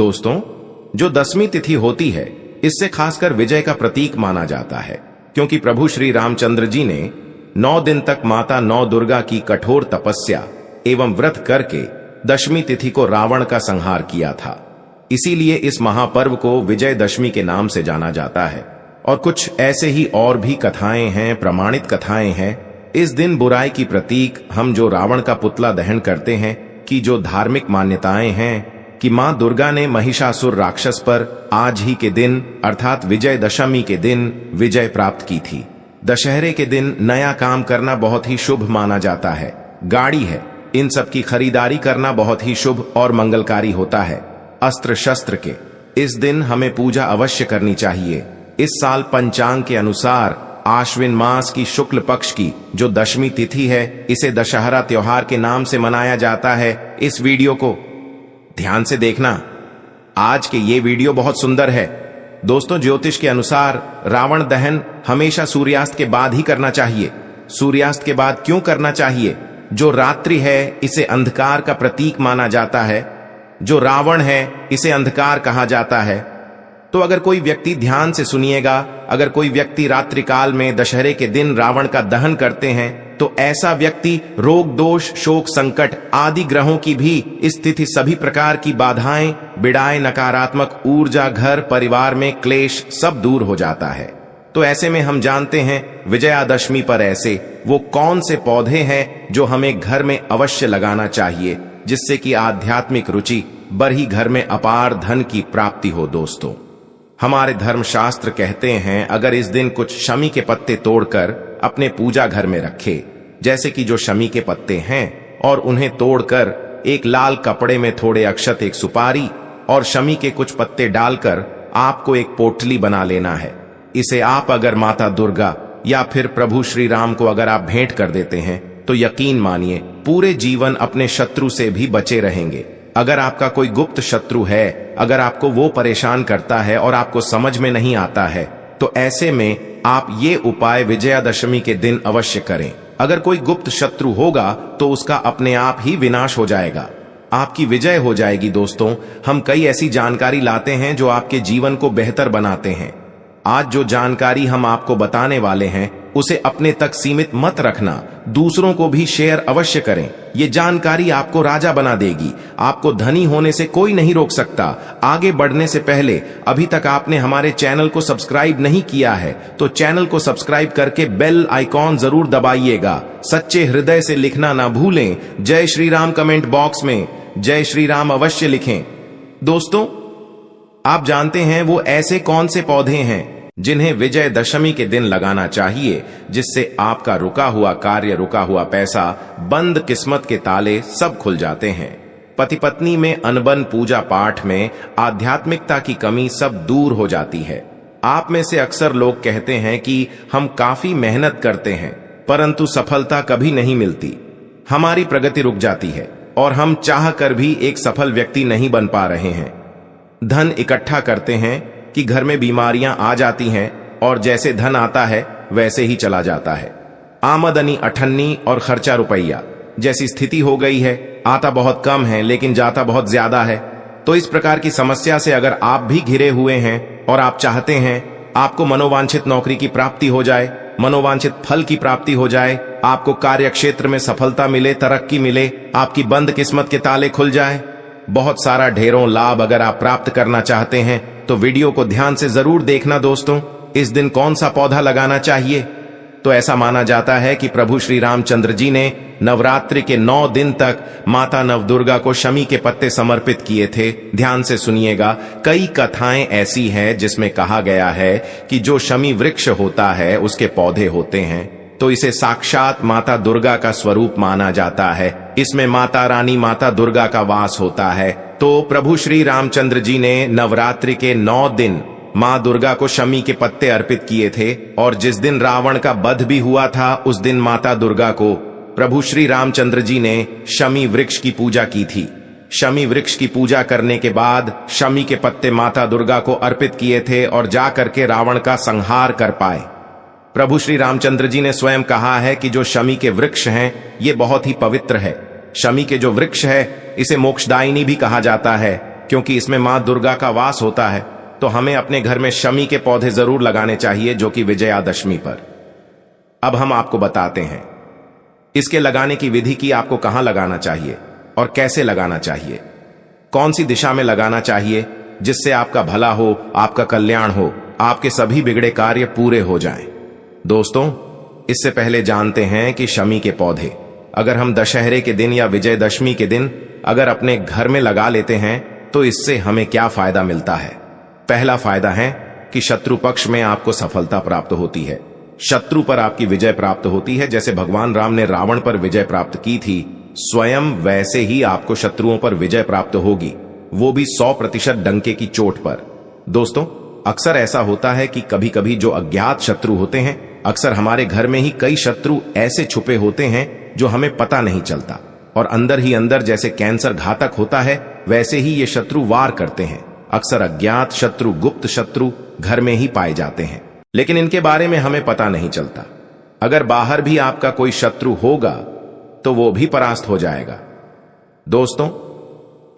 दोस्तों, जो दशमी तिथि होती है, इससे खासकर विजय का प्रतीक माना जाता है, क्योंकि प्रभु श्री रामचंद्र जी ने 9 दिन तक माता नौ दुर्गा की कठोर तपस्या एवं व्रत करके दशमी तिथि को रावण का संहार किया था। इसीलिए इस महापर्व को विजयदशमी के नाम से जाना जाता है। और कुछ ऐसे ही और भी कथाएं हैं, प्रमाणित कथाएं हैं। इस दिन बुराई की प्रतीक हम जो रावण का पुतला दहन करते हैं कि जो धार्मिक मान्यताएं हैं कि मां दुर्गा ने महिषासुर राक्षस पर आज ही के दिन अर्थात विजयदशमी के दिन विजय प्राप्त की थी। दशहरे के दिन नया काम करना बहुत ही शुभ माना जाता है। गाड़ी है, इन सब की खरीदारी करना बहुत ही शुभ और मंगलकारी होता है। अस्त्र शस्त्र के इस दिन हमें पूजा अवश्य करनी चाहिए। इस साल पंचांग के अनुसार आश्विन मास की शुक्ल पक्ष की जो दशमी तिथि है, इसे दशहरा त्योहार के नाम से मनाया जाता है। इस वीडियो को ध्यान से देखना। आज के ये वीडियो बहुत सुंदर है। दोस्तों, ज्योतिष के अनुसार रावण दहन हमेशा सूर्यास्त के बाद ही करना चाहिए। सूर्यास्त के बाद क्यों करना चाहिए? जो रात्रि है, इसे अंधकार का प्रतीक माना जाता है। जो रावण है, इसे अंधकार कहा जाता है। तो अगर कोई व्यक्ति, ध्यान से सुनिएगा, अगर कोई व्यक्ति रात्रि काल में दशहरे के दिन रावण का दहन करते हैं, तो ऐसा व्यक्ति रोग दोष शोक संकट आदि ग्रहों की भी स्थिति, सभी प्रकार की बाधाएं बिड़ाएं, नकारात्मक ऊर्जा, घर परिवार में क्लेश सब दूर हो जाता है। तो ऐसे में हम जानते हैं विजयादशमी पर ऐसे वो कौन से पौधे हैं जो हमें घर में अवश्य लगाना चाहिए, जिससे कि आध्यात्मिक रुचि बढ़ी, घर में अपार धन की प्राप्ति हो। दोस्तों, हमारे धर्मशास्त्र कहते हैं अगर इस दिन कुछ शमी के पत्ते तोड़कर अपने पूजा घर में रखे, जैसे कि जो शमी के पत्ते हैं, और उन्हें तोड़कर एक लाल कपड़े में थोड़े अक्षत, एक सुपारी और शमी के कुछ पत्ते डालकर आपको एक पोटली बना लेना है। इसे आप अगर माता दुर्गा या फिर प्रभु श्री राम को अगर आप भेंट कर देते हैं, तो यकीन मानिए पूरे जीवन अपने शत्रु से भी बचे रहेंगे। अगर आपका कोई गुप्त शत्रु है, अगर आपको वो परेशान करता है और आपको समझ में नहीं आता है, तो ऐसे में आप ये उपाय विजयादशमी के दिन अवश्य करें। अगर कोई गुप्त शत्रु होगा तो उसका अपने आप ही विनाश हो जाएगा, आपकी विजय हो जाएगी। दोस्तों, हम कई ऐसी जानकारी लाते हैं जो आपके जीवन को बेहतर बनाते हैं। आज जो जानकारी हम आपको बताने वाले हैं, उसे अपने तक सीमित मत रखना, दूसरों को भी शेयर अवश्य करें। ये जानकारी आपको राजा बना देगी। आपको धनी होने से कोई नहीं रोक सकता। आगे बढ़ने से पहले अभी तक आपने हमारे चैनल को सब्सक्राइब नहीं किया है, तो चैनल को सब्सक्राइब करके बेल आइकॉन जरूर दबाइएगा। सच्चे हृदय से लिखना ना भूलें। जय श्री राम कमेंट बॉक्स में जय श्री राम अवश्य लिखें। दोस्तों, आप जानते हैं वो ऐसे कौन से पौधे हैं जिन्हें विजयदशमी के दिन लगाना चाहिए, जिससे आपका रुका हुआ कार्य, रुका हुआ पैसा, बंद किस्मत के ताले सब खुल जाते हैं। पति पत्नी में अनबन, पूजा पाठ में आध्यात्मिकता की कमी सब दूर हो जाती है। आप में से अक्सर लोग कहते हैं कि हम काफी मेहनत करते हैं, परंतु सफलता कभी नहीं मिलती। हमारी प्रगति रुक जाती है और हम चाह कर भी एक सफल व्यक्ति नहीं बन पा रहे हैं। धन इकट्ठा करते हैं कि घर में बीमारियां आ जाती हैं, और जैसे धन आता है वैसे ही चला जाता है। आमदनी अठन्नी और खर्चा रुपया जैसी स्थिति हो गई है। आता बहुत कम है लेकिन जाता बहुत ज्यादा है। तो इस प्रकार की समस्या से अगर आप भी घिरे हुए हैं और आप चाहते हैं आपको मनोवांछित नौकरी की प्राप्ति हो जाए, मनोवांछित फल की प्राप्ति हो जाए, आपको कार्य क्षेत्र में सफलता मिले, तरक्की मिले, आपकी बंद किस्मत के ताले खुल जाए, बहुत सारा ढेरों लाभ अगर आप प्राप्त करना चाहते हैं, तो वीडियो को ध्यान से जरूर देखना। दोस्तों, इस दिन कौन सा पौधा लगाना चाहिए? तो ऐसा माना जाता है कि प्रभु श्री रामचंद्र जी ने नवरात्रि के 9 दिन तक माता नवदुर्गा को शमी के पत्ते समर्पित किए थे। ध्यान से सुनिएगा, कई कथाएं ऐसी हैं जिसमें कहा गया है कि जो शमी वृक्ष होता है उसके पौधे होते हैं, तो इसे साक्षात माता दुर्गा का स्वरूप माना जाता है। इसमें माता रानी, माता दुर्गा का वास होता है। तो प्रभु श्री रामचंद्र जी ने नवरात्रि के 9 दिन मां दुर्गा को शमी के पत्ते अर्पित किए थे, और जिस दिन रावण का वध भी हुआ था, उस दिन माता दुर्गा को प्रभु श्री रामचंद्र जी ने शमी वृक्ष की पूजा की थी। शमी वृक्ष की पूजा करने के बाद शमी के पत्ते माता दुर्गा को अर्पित किए थे और जा करके रावण का संहार कर पाए। प्रभु श्री रामचंद्र जी ने स्वयं कहा है कि जो शमी के वृक्ष हैं, ये बहुत ही पवित्र है। शमी के जो वृक्ष है, इसे मोक्षदायिनी भी कहा जाता है, क्योंकि इसमें मां दुर्गा का वास होता है, तो हमें अपने घर में शमी के पौधे जरूर लगाने चाहिए, जो कि विजयादशमी पर। अब हम आपको बताते हैं इसके लगाने की विधि की आपको कहां लगाना चाहिए और कैसे लगाना चाहिए, कौन सी दिशा में लगाना चाहिए, जिससे आपका भला हो, आपका कल्याण हो, आपके सभी बिगड़े कार्य पूरे हो जाएं। दोस्तों, इससे पहले जानते हैं कि शमी के पौधे अगर हम दशहरे के दिन या विजयदशमी के दिन अगर अपने घर में लगा लेते हैं तो इससे हमें क्या फायदा मिलता है। पहला फायदा है कि शत्रु पक्ष में आपको सफलता प्राप्त होती है, शत्रु पर आपकी विजय प्राप्त होती है। जैसे भगवान राम ने रावण पर विजय प्राप्त की थी, स्वयं वैसे ही आपको शत्रुओं पर विजय प्राप्त होगी, वो भी 100% डंके की चोट पर। दोस्तों, अक्सर ऐसा होता है कि कभी कभी जो अज्ञात शत्रु होते हैं, अक्सर हमारे घर में ही कई शत्रु ऐसे छुपे होते हैं जो हमें पता नहीं चलता, और अंदर ही अंदर जैसे कैंसर घातक होता है वैसे ही ये शत्रु वार करते हैं। अक्सर अज्ञात शत्रु, गुप्त शत्रु घर में ही पाए जाते हैं, लेकिन इनके बारे में हमें पता नहीं चलता। अगर बाहर भी आपका कोई शत्रु होगा तो वो भी परास्त हो जाएगा। दोस्तों,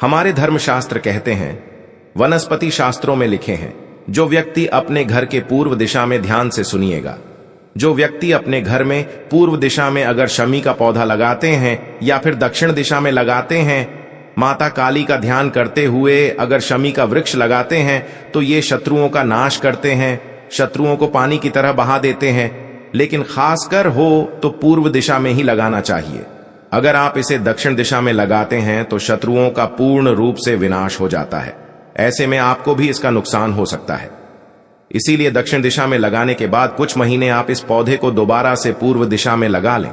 हमारे धर्मशास्त्र कहते हैं, वनस्पति शास्त्रों में लिखे हैं, जो व्यक्ति अपने घर के पूर्व दिशा में, ध्यान से सुनिएगा, जो व्यक्ति अपने घर में पूर्व दिशा में अगर शमी का पौधा लगाते हैं या फिर दक्षिण दिशा में लगाते हैं, माता काली का ध्यान करते हुए अगर शमी का वृक्ष लगाते हैं, तो ये शत्रुओं का नाश करते हैं, शत्रुओं को पानी की तरह बहा देते हैं। लेकिन खासकर हो तो पूर्व दिशा में ही लगाना चाहिए। अगर आप इसे दक्षिण दिशा में लगाते हैं तो शत्रुओं का पूर्ण रूप से विनाश हो जाता है। ऐसे में आपको भी इसका नुकसान हो सकता है। इसीलिए दक्षिण दिशा में लगाने के बाद कुछ महीने आप इस पौधे को दोबारा से पूर्व दिशा में लगा लें।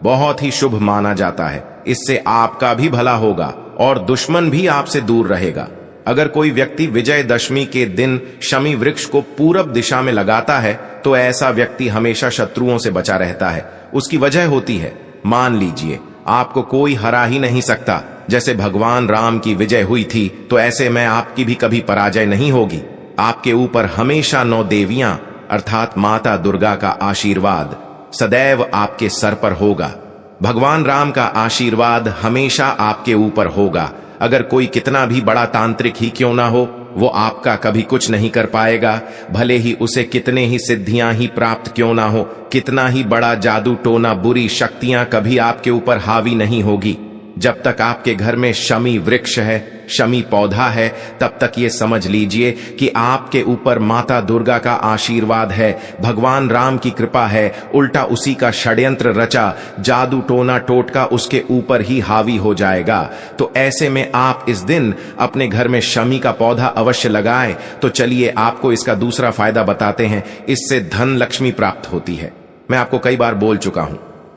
बहुत ही शुभ माना जाता है। इससे आपका भी भला होगा और दुश्मन भी आपसे दूर रहेगा। अगर कोई व्यक्ति विजयदशमी के दिन शमी वृक्ष को पूरब दिशा में लगाता है तो ऐसा व्यक्ति हमेशा शत्रुओं से बचा रहता है। उसकी वजह होती है, मान लीजिए आपको कोई हरा ही नहीं सकता। जैसे भगवान राम की विजय हुई थी, तो ऐसे में आपकी भी कभी पराजय नहीं होगी। आपके ऊपर हमेशा 9 देवियां अर्थात माता दुर्गा का आशीर्वाद सदैव आपके सर पर होगा। भगवान राम का आशीर्वाद हमेशा आपके ऊपर होगा। अगर कोई कितना भी बड़ा तांत्रिक ही क्यों ना हो, वो आपका कभी कुछ नहीं कर पाएगा। भले ही उसे कितने ही सिद्धियां ही प्राप्त क्यों ना हो, कितना ही बड़ा जादू टोना, बुरी शक्तियां कभी आपके ऊपर हावी नहीं होगी। जब तक आपके घर में शमी वृक्ष है, शमी पौधा है, तब तक ये समझ लीजिए कि आपके ऊपर माता दुर्गा का आशीर्वाद है, भगवान राम की कृपा है। उल्टा उसी का षड्यंत्र रचा जादू टोना टोटका उसके ऊपर ही हावी हो जाएगा। तो ऐसे में आप इस दिन अपने घर में शमी का पौधा अवश्य लगाएं। तो चलिए आपको इसका दूसरा फायदा बताते हैं। इससे धन लक्ष्मी प्राप्त होती है। मैं आपको कई बार बोल चुका हूं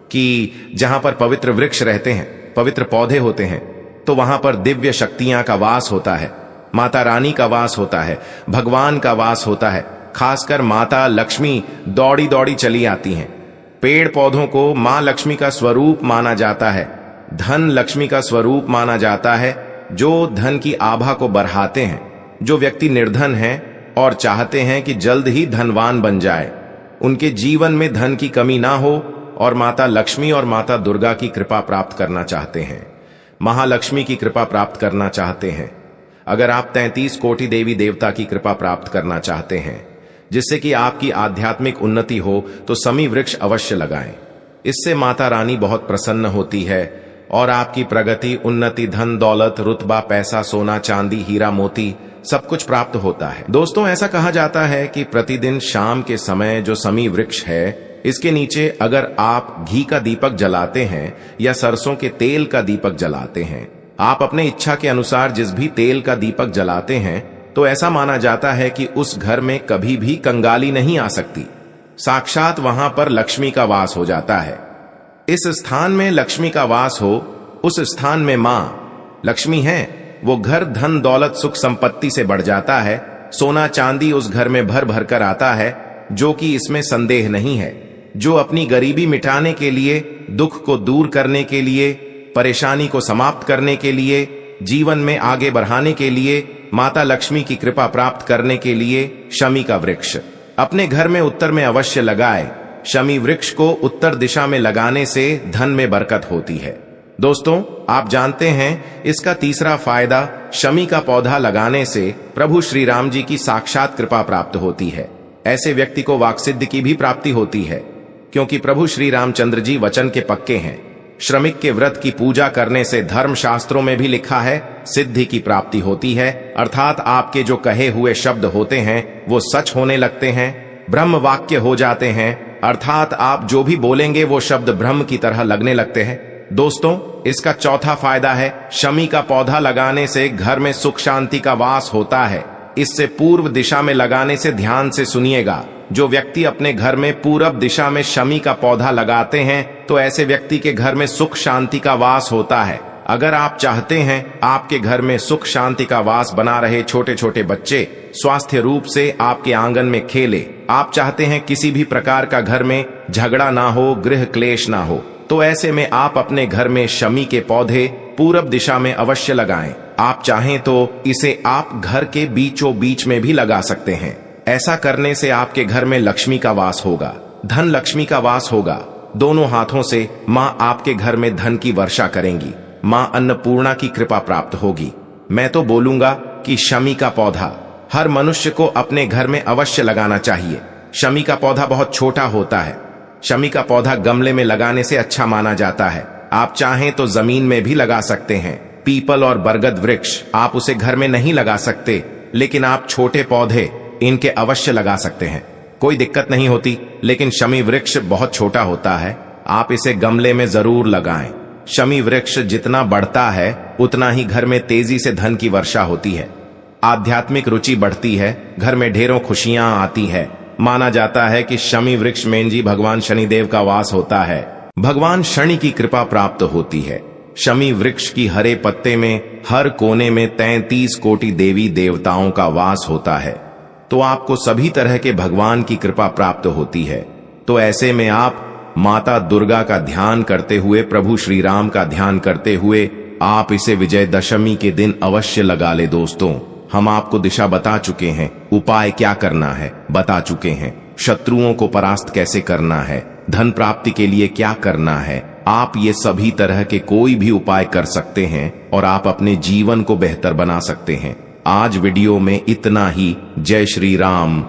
कि जहां पर पवित्र वृक्ष रहते हैं, पवित्र पौधे होते हैं, तो वहां पर दिव्य शक्तियां का वास होता है, माता रानी का वास होता है, भगवान का वास होता है। खासकर माता लक्ष्मी दौड़ी दौड़ी चली आती हैं। पेड़ पौधों को मां लक्ष्मी का स्वरूप माना जाता है, धन लक्ष्मी का स्वरूप माना जाता है, जो धन की आभा को बढ़ाते हैं। जो व्यक्ति निर्धन हैं और चाहते हैं कि जल्द ही धनवान बन जाए, उनके जीवन में धन की कमी ना हो और माता लक्ष्मी और माता दुर्गा की कृपा प्राप्त करना चाहते हैं, महालक्ष्मी की कृपा प्राप्त करना चाहते हैं, अगर आप 33 कोटि देवी देवता की कृपा प्राप्त करना चाहते हैं, जिससे कि आपकी आध्यात्मिक उन्नति हो, तो शमी वृक्ष अवश्य लगाएं। इससे माता रानी बहुत प्रसन्न होती है और आपकी प्रगति, उन्नति, धन दौलत, रुतबा, पैसा, सोना चांदी, हीरा मोती सब कुछ प्राप्त होता है। दोस्तों, ऐसा कहा जाता है कि प्रतिदिन शाम के समय जो शमी वृक्ष है, इसके नीचे अगर आप घी का दीपक जलाते हैं या सरसों के तेल का दीपक जलाते हैं, आप अपने इच्छा के अनुसार जिस भी तेल का दीपक जलाते हैं, तो ऐसा माना जाता है कि उस घर में कभी भी कंगाली नहीं आ सकती। साक्षात वहां पर लक्ष्मी का वास हो जाता है। इस स्थान में लक्ष्मी का वास हो, उस स्थान में मां लक्ष्मी है, वो घर धन दौलत सुख संपत्ति से बढ़ जाता है। सोना चांदी उस घर में भर भर कर आता है, जो कि इसमें संदेह नहीं है। जो अपनी गरीबी मिटाने के लिए, दुख को दूर करने के लिए, परेशानी को समाप्त करने के लिए, जीवन में आगे बढ़ाने के लिए, माता लक्ष्मी की कृपा प्राप्त करने के लिए शमी का वृक्ष अपने घर में उत्तर में अवश्य लगाए। शमी वृक्ष को उत्तर दिशा में लगाने से धन में बरकत होती है। दोस्तों, आप जानते हैं इसका तीसरा फायदा शमी का पौधा लगाने से प्रभु श्री राम जी की साक्षात कृपा प्राप्त होती है। ऐसे व्यक्ति को वाक्सिद्धि की भी प्राप्ति होती है, क्योंकि प्रभु श्री रामचंद्र जी वचन के पक्के हैं। श्रमिक के व्रत की पूजा करने से धर्म शास्त्रों में भी लिखा है सिद्धि की प्राप्ति होती है, अर्थात आपके जो कहे हुए शब्द होते हैं वो सच होने लगते हैं, ब्रह्म वाक्य हो जाते हैं, अर्थात आप जो भी बोलेंगे वो शब्द ब्रह्म की तरह लगने लगते हैं। दोस्तों, इसका चौथा फायदा है शमी का पौधा लगाने से घर में सुख शांति का वास होता है। इससे पूर्व दिशा में लगाने से ध्यान से सुनिएगा। जो व्यक्ति अपने घर में पूरब दिशा में शमी का पौधा लगाते हैं तो ऐसे व्यक्ति के घर में सुख शांति का वास होता है। अगर आप चाहते हैं आपके घर में सुख शांति का वास बना रहे, छोटे छोटे बच्चे स्वास्थ्य रूप से आपके आंगन में खेले, आप चाहते हैं किसी भी प्रकार का घर में झगड़ा ना हो, गृह क्लेश ना हो, तो ऐसे में आप अपने घर में शमी के पौधे पूरब दिशा में अवश्य लगाएं। आप चाहें तो इसे आप घर के बीचों बीच में भी लगा सकते हैं। ऐसा करने से आपके घर में लक्ष्मी का वास होगा, धन लक्ष्मी का वास होगा। दोनों हाथों से माँ आपके घर में धन की वर्षा करेंगी, माँ अन्नपूर्णा की कृपा प्राप्त होगी। मैं तो बोलूंगा कि शमी का पौधा हर मनुष्य को अपने घर में अवश्य लगाना चाहिए। शमी का पौधा बहुत छोटा होता है। शमी का पौधा गमले में लगाने से अच्छा माना जाता है। आप चाहें तो जमीन में भी लगा सकते हैं। पीपल और बरगद वृक्ष आप उसे घर में नहीं लगा सकते, लेकिन आप छोटे पौधे इनके अवश्य लगा सकते हैं, कोई दिक्कत नहीं होती। लेकिन शमी वृक्ष बहुत छोटा होता है, आप इसे गमले में जरूर लगाएं। शमी वृक्ष जितना बढ़ता है उतना ही घर में तेजी से धन की वर्षा होती है, आध्यात्मिक रुचि बढ़ती है, घर में ढेरों खुशियां आती है। माना जाता है कि शमी वृक्ष में जी भगवान शनिदेव का वास होता है, भगवान शनि की कृपा प्राप्त होती है। शमी वृक्ष की हरे पत्ते में हर कोने में 33 कोटि देवी देवताओं का वास होता है, तो आपको सभी तरह के भगवान की कृपा प्राप्त होती है। तो ऐसे में आप माता दुर्गा का ध्यान करते हुए, प्रभु श्री राम का ध्यान करते हुए आप इसे विजयदशमी के दिन अवश्य लगा ले। दोस्तों, हम आपको दिशा बता चुके हैं, उपाय क्या करना है बता चुके हैं, शत्रुओं को परास्त कैसे करना है, धन प्राप्ति के लिए क्या करना है। आप ये सभी तरह के कोई भी उपाय कर सकते हैं और आप अपने जीवन को बेहतर बना सकते हैं। आज वीडियो में इतना ही। जय श्री राम।